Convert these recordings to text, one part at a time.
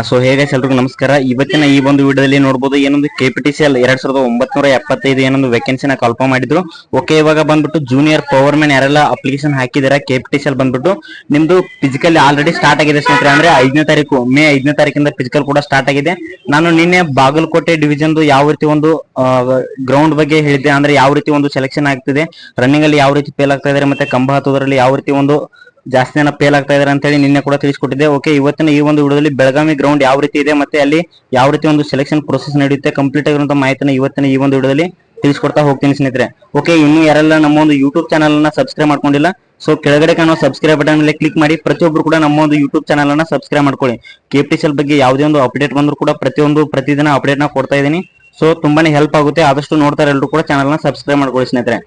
So ಹೇಗೆ ಎಲ್ರಿಗೂ ನಮಸ್ಕಾರ. ಇವತ್ತಿನ ಈ ಒಂದು ವಿಡಿಯೋದಲ್ಲಿ ನೋಡಬಹುದು ಏನೊಂದು KPTCL 2975 ಏನೊಂದು ವೇಕೆನ್ಸಿನ ಕನ್ಫರ್ಮ್ ಮಾಡಿದ್ರು. ಓಕೆ, ಇವಾಗ ಬಂದ್ಬಿಟ್ಟು ಜೂನಿಯರ್ ಪವರ್ ಮ್ಯಾನ್ ಯಾರೆಲ್ಲ ಅಪ್ಲಿಕೇಶನ್ ಹಾಕಿದಾರೆ KPTCL ಬಂದ್ಬಿಟ್ಟು ನಿಮ್ದು ಫಿಸಿಕಲ್ ಆಲ್ರೆಡಿ ಸ್ಟಾರ್ಟ್ ಆಗಿದೆ ಸ್ನೇಹಿತರೆ. ಅಂದ್ರೆ 5ನೇ ತಾರೀಕು ಮೇ 5ನೇ ತಾರೀಕಿಂದ ಫಿಸಿಕಲ್ ಕೂಡ ಸ್ಟಾರ್ಟ್ ಆಗಿದೆ. ನಾನು ನಿನ್ನೆ ಬಾಗಲಕೋಟೆ ಡಿವಿಷನ್ ಯಾವ ರೀತಿ ಒಂದು ಗ್ರೌಂಡ್ ಬಗ್ಗೆ ಹೇಳಿದ್ದೆ, ಅಂದ್ರೆ ಯಾವ ರೀತಿ ಒಂದು ಸೆಲೆಕ್ಷನ್ ಆಗ್ತಿದೆ, ರನ್ನಿಂಗ್ ಅಲ್ಲಿ ಯಾವ ರೀತಿ ಫೇಲ್ ಆಗ್ತಾ ಇದಾರೆ, ಮತ್ತೆ ಕಂಬ ಹತ್ತೋದ್ರಲ್ಲಿ ಯಾವ ರೀತಿ ಒಂದು ಜಾಸ್ತಿ ಜನ ಫೇಲ್ ಆಗ್ತಾ ಇದಾರೆ ಅಂತ ಹೇಳಿ ನಿನ್ನೆ ಕೂಡ ತಿಳಿಸ್ಕೊಟ್ಟಿದ್ದೆ. ಓಕೆ, ಇವತ್ತಿನ ಈ ಒಂದು ವಿಡಿಯೋದಲ್ಲಿ ಬೆಳಗಾವಿ ಗ್ರೌಂಡ್ ಯಾವ ರೀತಿ ಇದೆ ಮತ್ತೆ ಅಲ್ಲಿ ಯಾವ ರೀತಿ ಒಂದು ಸೆಲೆಕ್ಷನ್ ಪ್ರೊಸೆಸ್ ನಡೆಯುತ್ತೆ ಕಂಪ್ಲೀಟ್ ಆಗಿರುವಂತಹ ಮಾಹಿತಿನ ಇವತ್ತಿನ ಈ ಒಂದು ವಿಡಿಯೋದಲ್ಲಿ ತಿಳಿಸ್ಕೊಡ್ತಾ ಹೋಗ್ತೀನಿ ಸ್ನೇಹಿತರೆ. ಓಕೆ, ಇನ್ನು ಯಾರೆಲ್ಲ ನಮ್ಮ ಒಂದು ಯೂಟ್ಯೂಬ್ ಚಾನಲ್ ಅನ್ನ ಸಬ್ಸ್ಕ್ರೈಬ್ ಮಾಡ್ಕೊಂಡಿಲ್ಲ, ಸೊ ಕೆಳಗಡೆ ಕಾಣೋ ಸಬ್ಸ್ಕ್ರೈಬ್ ಬಟನ್ ಮೇಲೆ ಕ್ಲಿಕ್ ಮಾಡಿ ಪ್ರತಿಯೊಬ್ಬರು ಕೂಡ ನಮ್ಮ ಒಂದು ಯೂಟ್ಯೂಬ್ ಚಾನಲ್ ಅನ್ನ ಸಬ್ಸ್ಕ್ರೈಬ್ ಮಾಡ್ಕೊಳ್ಳಿ. KPTCL ಬಗ್ಗೆ ಯಾವುದೇ ಒಂದು ಅಪ್ಡೇಟ್ ಬಂದ್ರು ಕೂಡ ಪ್ರತಿದಿನ ಅಪ್ಡೇಟ್ ನ ಕೊಡ್ತಾ ಇದ್ದೀನಿ. ಸೊ ತುಂಬಾನೇ ಹೆಲ್ಪ್ ಆಗುತ್ತೆ, ಆದಷ್ಟು ನೋಡ್ತಾರೆ ಎಲ್ಲರೂ ಕೂಡ ಚಾನಲ್ ನ ಸಬ್ಸ್ಕ್ರೈಬ್ ಮಾಡ್ಕೊಳ್ಳಿ ಸ್ನೇಹಿತರೆ.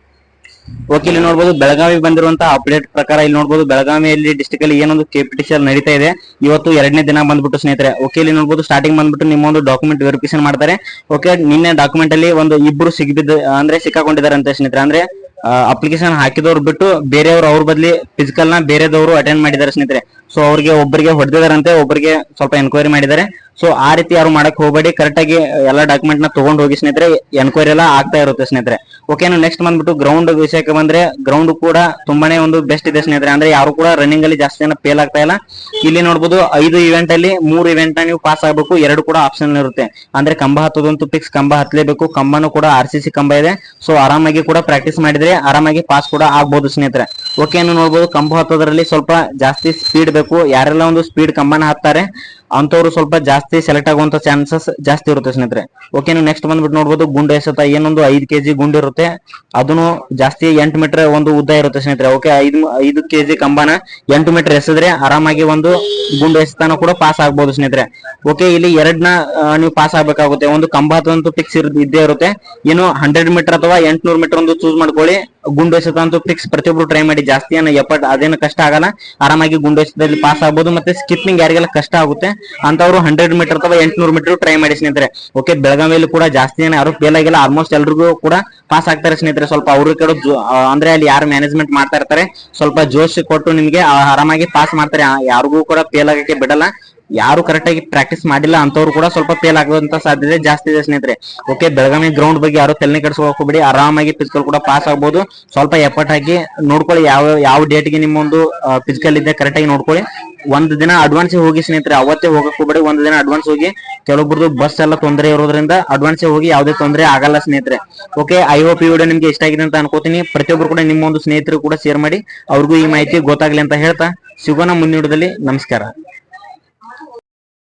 ಓಕೆ, ಇಲ್ಲಿ ನೋಡಬಹುದು ಬೆಳಗಾವಿ ಬಂದಿರುವಂತಹ ಅಪ್ಡೇಟ್ ಪ್ರಕಾರ ಇಲ್ಲಿ ನೋಡಬಹುದು ಬೆಳಗಾವಿಯಲ್ಲಿ ಡಿಸ್ಟ್ರಿಕ್ಟ್ ಅಲ್ಲಿ ಏನೊಂದು KPTCL ನಡೀತಾ ಇದೆ. ಇವತ್ತು 2ನೇ ದಿನ ಬಂದ್ಬಿಟ್ಟು ಸ್ನೇಹಿತರೆ. ಓಕೆ, ಇಲ್ಲಿ ನೋಡಬಹುದು ಸ್ಟಾರ್ಟಿಂಗ್ ಬಂದ್ಬಿಟ್ಟು ನಿಮ್ಮ ಒಂದು ಡಾಕ್ಯುಮೆಂಟ್ ವೆರಿಫಿಕೇಶನ್ ಮಾಡ್ತಾರೆ. ಓಕೆ, ನಿನ್ನೆ ಡಾಕ್ಯುಮೆಂಟ್ ಅಲ್ಲಿ ಒಂದು ಇಬ್ರು ಸಿಕ್ಕಾಕೊಂಡಿದ್ದಾರೆ ಅಂತ ಸ್ನೇಹಿತರೆ. ಅಂದ್ರೆ ಅಪ್ಲಿಕೇಶನ್ ಹಾಕಿದವ್ರು ಬಿಟ್ಟು ಬೇರೆಯವರು ಅವ್ರ ಬದಲಿ ಫಿಸಿಕಲ್ ನ ಬೇರೆದವರು ಅಟೆಂಡ್ ಮಾಡಿದ್ದಾರೆ ಸ್ನೇಹಿತರೆ. ಸೊ ಅವ್ರಿಗೆ ಒಬ್ಬರಿಗೆ ಹೊಡೆದಿದಾರಂತೆ, ಒಬ್ಬರಿಗೆ ಸ್ವಲ್ಪ ಎನ್ಕ್ವೈರಿ ಮಾಡಿದ್ದಾರೆ. ಸೊ ಆ ರೀತಿ ಯಾರು ಮಾಡಕ್ ಹೋಗಬೇಡಿ, ಕರೆಕ್ಟ್ ಆಗಿ ಎಲ್ಲಾ ಡಾಕ್ಯುಮೆಂಟ್ ನ ತಗೊಂಡು ಹೋಗಿ ಸ್ನೇಹಿತರೆ. ಎನ್ಕ್ವೈರಿ ಎಲ್ಲ ಆಗ್ತಾ ಇರುತ್ತೆ ಸ್ನೇಹಿತರೆ. ಓಕೆ, ನೆಕ್ಸ್ಟ್ ಬಂದ್ಬಿಟ್ಟು ಗ್ರೌಂಡ್ ವಿಷಯಕ್ಕೆ ಬಂದ್ರೆ ಗ್ರೌಂಡ್ ಕೂಡ ತುಂಬಾನೇ ಒಂದು ಬೆಸ್ಟ್ ಇದೆ ಸ್ನೇಹಿತರೆ. ಅಂದ್ರೆ ಯಾರು ಕೂಡ ರನ್ನಿಂಗ್ ಅಲ್ಲಿ ಜಾಸ್ತಿ ಜನ ಫೇಲ್ ಆಗ್ತಾ ಇಲ್ಲ. ಇಲ್ಲಿ ನೋಡಬಹುದು 5 ಇವೆಂಟ್ ಅಲ್ಲಿ 3 ಇವೆಂಟ್ ನ ನೀವು ಪಾಸ್ ಆಗಬೇಕು, 2 ಕೂಡ ಆಪ್ಷನ್ ಇರುತ್ತೆ. ಅಂದ್ರೆ ಕಂಬ ಹತ್ತೋದಂತೂ ಫಿಕ್ಸ್, ಕಂಬ ಹತ್ತಲೇಬೇಕು. ಕಂಬನೂ ಕೂಡ RCC ಕಂಬ ಇದೆ. ಸೊ ಆರಾಮಾಗಿ ಕೂಡ ಪ್ರಾಕ್ಟೀಸ್ ಮಾಡಿದ್ರೆ ಆರಾಮಾಗಿ ಪಾಸ್ ಕೂಡ ಆಗ್ಬಹುದು ಸ್ನೇಹಿತರೆ. ಓಕೆ, ನೋಡಬಹುದು ಕಂಬ ಹತ್ತೋದ್ರಲ್ಲಿ ಸ್ವಲ್ಪ ಜಾಸ್ತಿ ಸ್ಪೀಡ್ ಬೇಕು. ಯಾರೆಲ್ಲ ಒಂದು ಸ್ಪೀಡ್ ಕಂಬನ ಹತ್ತಾರೆ ಅಂತವ್ರು ಸ್ವಲ್ಪ ಜಾಸ್ತಿ ಸೆಲೆಕ್ಟ್ ಆಗುವಂತ ಚಾನ್ಸಸ್ ಜಾಸ್ತಿ ಇರುತ್ತೆ ಸ್ನೇಹಿತರೆ. ಓಕೆ, ನೆಕ್ಸ್ಟ್ ಬಂದ್ಬಿಟ್ಟು ನೋಡಬಹುದು ಗುಂಡು ಎಸೆತ ಏನೊಂದು 5 kg ಗುಂಡು ಇರುತ್ತೆ. ಅದನ್ನು ಜಾಸ್ತಿ 8 ಮೀಟರ್ ಒಂದು ಉದ್ದ ಇರುತ್ತೆ ಸ್ನೇಹಿತರೆ. ಓಕೆ, 5 kg ಕಂಬನ 8 ಮೀಟರ್ ಎಸೆದ್ರೆ ಆರಾಮಾಗಿ ಒಂದು ಗುಂಡು ಎಸೆತನ ಕೂಡ ಪಾಸ್ ಆಗ್ಬಹುದು ಸ್ನೇಹಿತರೆ. ಓಕೆ, ಇಲ್ಲಿ ಎರಡ್ನ ನೀವು ಪಾಸ್ ಆಗ್ಬೇಕಾಗುತ್ತೆ. ಒಂದು ಕಂಬ ಹತ್ತಂತೂ ಫಿಕ್ಸ್ ಇದ್ದೇ ಇರುತ್ತೆ. ಏನು 100 ಮೀಟರ್ ಅಥವಾ 800 ಮೀಟರ್ ಒಂದು ಚೂಸ್ ಮಾಡ್ಕೊಳ್ಳಿ. ಗುಂಡು ಎಸೆತ ಅಂತೂ ಫಿಕ್ಸ್ ಪ್ರತಿಯೊಬ್ರು ಟ್ರೈ ಮಾಡಿ, ಜಾಸ್ತಿ ಎಫರ್ಟ್ ಅದೇನು ಕಷ್ಟ ಆಗಲ್ಲ, ಆರಾಮಾಗಿ ಗುಂಡು ಎಸೆತದಲ್ಲಿ ಪಾಸ್ ಆಗ್ಬಹುದು. ಮತ್ತೆ ಸ್ಕಿಪ್ಪಿಂಗ್ ಯಾರಿಗೆಲ್ಲ ಕಷ್ಟ ಆಗುತ್ತೆ ಅಂತವ್ರು 100 ಮೀಟರ್ ಅಥವಾ 800 ಮೀಟರ್ ಟ್ರೈ ಮಾಡಿ ಸ್ನೇಹಿತರೆ. ಓಕೆ, ಬೆಳಗಾವಿಯಲ್ಲಿ ಕೂಡ ಜಾಸ್ತಿ ಜನ ಯಾರು ಫೇಲ್ ಆಗಿಲ್ಲ, ಆಲ್ಮೋಸ್ಟ್ ಎಲ್ರಿಗೂ ಕೂಡ ಪಾಸ್ ಆಗ್ತಾರೆ ಸ್ನೇಹಿತರೆ. ಸ್ವಲ್ಪ ಅವ್ರ ಕಡೆ ಅಂದ್ರೆ ಅಲ್ಲಿ ಯಾರು ಮ್ಯಾನೇಜ್ಮೆಂಟ್ ಮಾಡ್ತಾ ಇರ್ತಾರೆ ಸ್ವಲ್ಪ ಜೋಶ್ ಕೊಟ್ಟು ನಿಮ್ಗೆ ಆರಾಮಾಗಿ ಪಾಸ್ ಮಾಡ್ತಾರೆ. ಯಾರಿಗೂ ಕೂಡ ಫೇಲ್ ಆಗಕ್ಕೆ ಬಿಡಲ್ಲ. ಯಾರು ಕರೆಕ್ಟ್ ಆಗಿ ಪ್ರಾಕ್ಟೀಸ್ ಮಾಡಿಲ್ಲ ಅಂತವ್ರು ಕೂಡ ಸ್ವಲ್ಪ ಫೇಲ್ ಆಗುವಂತ ಸಾಧ್ಯತೆ ಜಾಸ್ತಿ ಇದೆ ಸ್ನೇಹಿತರೆ. ಓಕೆ, ಬೆಳಗಾವಿ ಗ್ರೌಂಡ್ ಬಗ್ಗೆ ಯಾರು ತಲೆ ಕೆಡಿಸ್ಕೋಕ್ ಹೋಗ್ಬೇಡಿ, ಆರಾಮಾಗಿ ಫಿಸಿಕಲ್ ಕೂಡ ಪಾಸ್ ಆಗ್ಬಹುದು. ಸ್ವಲ್ಪ ಎಫರ್ಟ್ ಹಾಕಿ ನೋಡ್ಕೊಳ್ಳಿ ಯಾವ ಡೇಟ್ಗೆ ನಿಮ್ಮ ಒಂದು ಫಿಸಿಕಲ್ ಇದೆ ಕರೆಕ್ಟ್ ಆಗಿ ನೋಡ್ಕೊಳ್ಳಿ. ಒಂದ್ ದಿನ ಅಡ್ವಾನ್ಸ್ ಹೋಗಿ ಸ್ನೇಹಿತರೆ, ಅವತ್ತೇ ಹೋಗಕ್ ಹೋಗ್ಬೇಡಿ. ಒಂದ್ ದಿನ ಅಡ್ವಾನ್ಸ್ ಹೋಗಿ, ಕೆಲವೊಬ್ರದ್ದು ಬಸ್ ಎಲ್ಲ ತೊಂದರೆ ಇರೋದ್ರಿಂದ ಅಡ್ವಾನ್ಸ್ ಹೋಗಿ ಯಾವುದೇ ತೊಂದರೆ ಆಗಲ್ಲ ಸ್ನೇಹಿತರೆ. ಓಕೆ, ಐ ಹೋಪ್ ಈ ವಿಡಿಯೋ ನಿಮ್ಗೆ ಇಷ್ಟ ಆಗಿದೆ ಅಂತ ಅನ್ಕೋತೀನಿ. ಪ್ರತಿಯೊಬ್ರು ಕೂಡ ನಿಮ್ಮ ಒಂದು ಸ್ನೇಹಿತರು ಕೂಡ ಶೇರ್ ಮಾಡಿ, ಅವ್ರಿಗೂ ಈ ಮಾಹಿತಿ ಗೊತ್ತಾಗ್ಲಿ ಅಂತ ಹೇಳ್ತಾ ಸಿಗೋಣ ಮುಂದಿನ ವಿಡಿಯೋದಲ್ಲಿ. ನಮಸ್ಕಾರ.